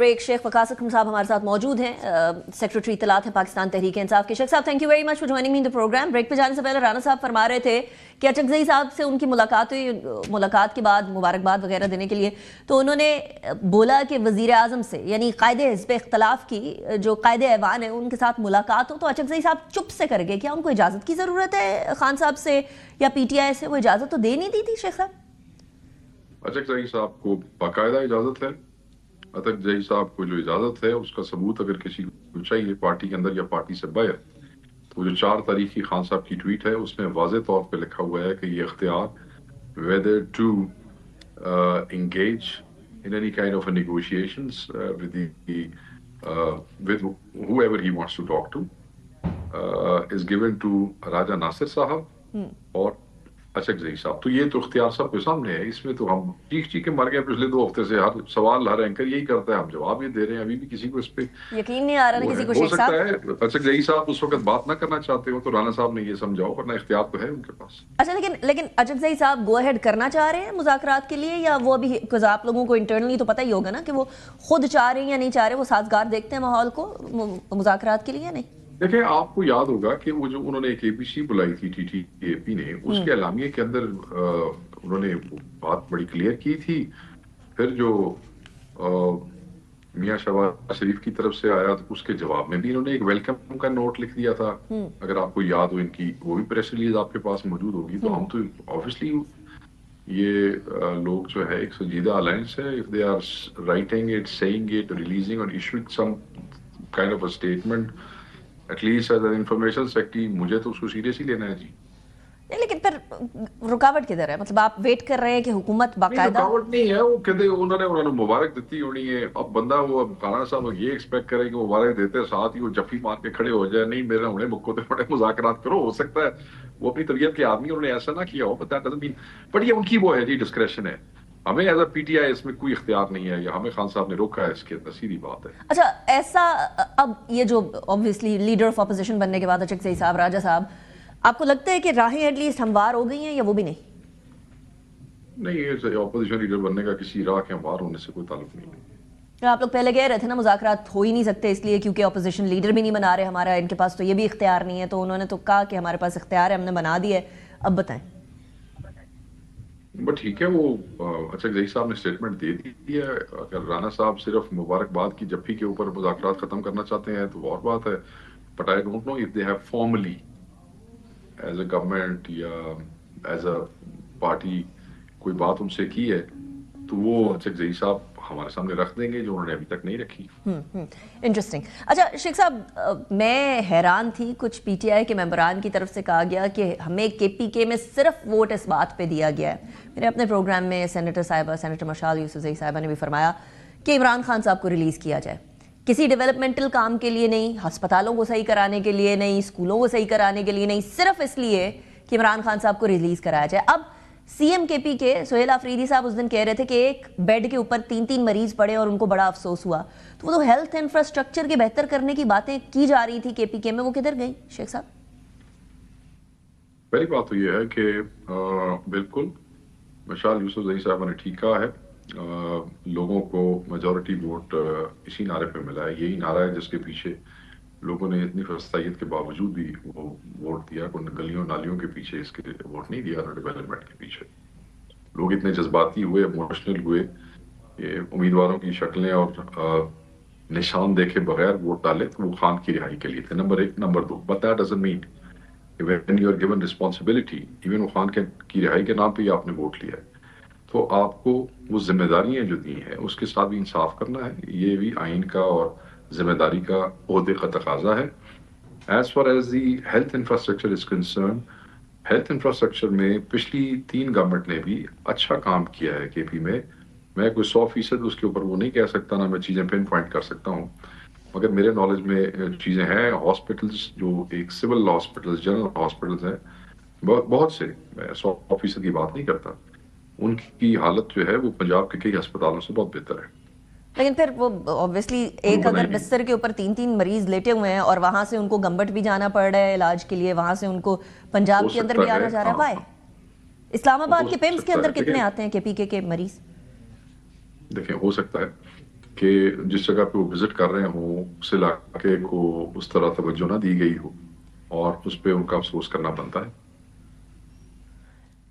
Break Sheikh Waqas अकरम साहब हमारे साथ मौजूद हैं, सेक्रेटरी इत्तलात है पाकिस्तान तहरीक इंसाफ के। शेख साहब, thank you very much for joining me in the programme. Break पे जाने से पहले राना साहब फरमा रहे थे कि अचकज़ई साहब से उनकी मुलाकात हुई, मुलाकात के बाद मुबारकबाद वगैरह देने के लिए तो उन्होंने बोला कि वज़ीर आज़म से यानी कायदे हिज़्ब इख्तिलाफ की जो कायदे ऐवान है उनके साथ मुलाकात हो तो अचकज़ई साहब चुप से कर गए। क्या उनको इजाज़त की ज़रूरत है खान साहब से या PTI से? वो इजाज़त तो दे नहीं दी थी शेख साहब। अचकज़ई साहब को बाकायदा इजाज़त है। अचकज़ई साहब को जो इजाज़त है उसका सबूत अगर किसी को चाहिए पार्टी के अंदर या पार्टी से बाहर, तो जो 4 तारीख की खान साहब की ट्वीट है उसमें वाज़ेह तौर पे लिखा हुआ है कि ये इख्तियार whether to engage in any kind of a negotiations with whoever he wants to talk to is given to राजा नासिर साहब और अचकज़ई साहब। तो ये तो इख्तियार सबके सामने है। इसमें तो हम चीख के मर गए पिछले 2 हफ्ते से। हर सवाल हर एंकर यही करता है, हम जवाब ये दे रहे हैं। अभी भी किसी को इस पे यकीन नहीं आ रहा किसी को। हो सकता है अचकज़ई साहब उस वक्त बात ना करना चाहते हो तो राना साहब ने ये समझाओ, वरना इख्तियार तो है उनके पास। अच्छा, लेकिन अचकज़ई साहब गो अहेड करना चाह रहे हैं मुज़ाकरात के लिए, या वो अभी आप लोगों को इंटरनली तो पता ही होगा ना कि वो खुद चाह रहे हैं या नहीं चाह रहे, वो साजगार देखते हैं माहौल को मुज़ाकरात के लिए या नहीं? देखिए, आपको याद होगा कि वो जो उन्होंने एक ABC बुलाई थी TTAP ने, उसके एलामिये के अंदर उन्होंने बात बड़ी क्लियर की थी। फिर जो मियां शहबाज शरीफ की तरफ से आया तो उसके जवाब में भी इन्होंने एक वेलकम का नोट लिख दिया था। अगर आपको याद हो, इनकी वो भी प्रेस रिलीज आपके पास मौजूद होगी। तो हम तो ऑब्वियसली ये लोग जो है एक संजीदा अलायंस है। If they are writing it, saying it, releasing और issuing some kind of a statement at least as an information secretary, मुझे तो उसको सीरियस ही लेना है जी। नहीं, लेकिन फिर रुकावट किधर है? मतलब आप वेट कर रहे हैं कि हुकूमत बाकायदा? रुकावट नहीं है, वो कहते उन्होंने मुबारक देती होनी है। अब बंदा वो राना साहब ये एक्सपेक्ट करे कि मुबारक देते साथ ही वो जफ्फी मार के खड़े हो जाए, नहीं मेरा उन्हें मुक्को तो बड़े मुज़ाकरात करो। हो सकता है वो अपनी तबीयत के आदमी, उन्होंने ऐसा ना किया हो, but that doesn't mean, but ये उनकी वो है जी, डिस्क्रेशन है। हमें एज अ PTI इसमें कोई इख्तियार नहीं है, या हमें खान साहब ने रोका है इसके अंदर, सीधी बात है। अच्छा, ऐसा अब ये जो ऑब्वियसली लीडर ऑफ अपोजिशन बनने के बाद अचकज़ई साहब, राजा साहब, आपको लगता है कि राहें एटलीस्ट हमवार हो गई हैं या वो भी नहीं? नहीं, ऑपोजिशन लीडर बनने का किसी राह के हमवार होने से कोई ताल्लुक नहीं है। आप लोग पहले कह रहे थे ना मुज़ाकरात हो ही नहीं सकते इसलिए क्योंकि अपोजिशन लीडर भी नहीं बना रहे हमारा, इनके पास तो ये भी इख्तियार नहीं है। तो उन्होंने तो कहा कि हमारे पास इख्तियार है, हमने बना दिया है, अब बताएं। बट ठीक है, वो अचकज़ई साहब ने स्टेटमेंट दे दी है। अगर राना साहब सिर्फ मुबारकबाद की जफ्फी के ऊपर मुज़ाकरात खत्म करना चाहते हैं तो और बात है। But I don't know if they have formally as a government या एज अ पार्टी कोई बात उनसे की है तो वो अचकज़ई साहब हमारे सामने रख देंगे, जो उन्होंने अभी तक नहीं रखी। इंटरेस्टिंग। अच्छा शेख साहब, मैं हैरान थी, कुछ PTI के मेंबरान की तरफ से कहा गया कि हमें KPK में सिर्फ वोट इस बात पे दिया गया है। मेरे अपने प्रोग्राम में सेनेटर मशाल यूसुफज़ई साहिबा ने भी फरमाया कि इमरान खान साहब को रिलीज़ किया जाए, किसी डेवलपमेंटल काम के लिए नहीं, अस्पतालों को सही कराने के लिए नहीं, स्कूलों को सही कराने के लिए नहीं, सिर्फ इसलिए कि इमरान खान साहब को रिलीज़ कराया जाए। अब CM KPK सुहेल आफरीदी साहब उस दिन कह रहे थे कि एक बेड के ऊपर 3-3 मरीज पड़े और उनको बड़ा अफसोस हुआ। तो वो तो हेल्थ इंफ्रास्ट्रक्चर के बेहतर करने की बातें की जा रही थी KPK में, वो किधर गई शेख साहब? पहली बात तो ये है कि बिल्कुल मशाल यूसुफज़ई साहब ने ठीक कहा है। लोगों को मेजॉरिटी वोट इसी नारे पे मिला है। यही नारा है जिसके पीछे लोगों ने इतनी फस्तायत के बावजूद भी वो वोट दिया। कोई गलियों नालियों के पीछे इसके वोट नहीं दिया, डेवलपमेंट के पीछे। लोग इतने जज्बाती हुए, इमोशनल हुए, ये उम्मीदवारों की शक्लें और निशान देखे बगैर वोट डाले तो वो खान की रिहाई के लिए थे, number 1। Number 2, but that doesn't mean when you are given responsibility, even वो खान की रिहाई के नाम पे ही आपने वोट लिया है तो आपको वो जिम्मेदारियां जो दी हैं उसके साथ भी इंसाफ करना है। ये भी आइन का और जिम्मेदारी का ओहदे का तकाजा है। As far as the health infrastructure is concern, health infrastructure में पिछली 3 गवर्नमेंट ने भी अच्छा काम किया है KP में। मैं कोई 100% उसके ऊपर वो नहीं कह सकता, ना मैं चीज़ें पिन पॉइंट कर सकता हूँ, मगर मेरे नॉलेज में चीज़ें हैं। हॉस्पिटल्स जो एक सिविल हॉस्पिटल्स, जनरल हॉस्पिटल्स हैं बहुत से, मैं 100% की बात नहीं करता, उनकी हालत जो है वो पंजाब के कई अस्पतालों से बहुत बेहतर है। लेकिन फिर वो ऑब्वियसली एक अगर बिस्तर के ऊपर 3-3 मरीज लेटे हुए हैं और वहां से उनको गंबट भी जाना पड़ रहा है इलाज के लिए, वहां से उनको पंजाब के अंदर भी आना जा रहा है। वाई इस्लामाबाद के PIMS के अंदर कितने आते हैं KPK के मरीज? देखें, हो सकता है کہ جس جگہ پہ وہ وزٹ کر رہے ہوں اس علاقے کو اس طرح توجہ نہ دی گئی ہو، اور اس پہ ان کا افسوس کرنا بنتا ہے۔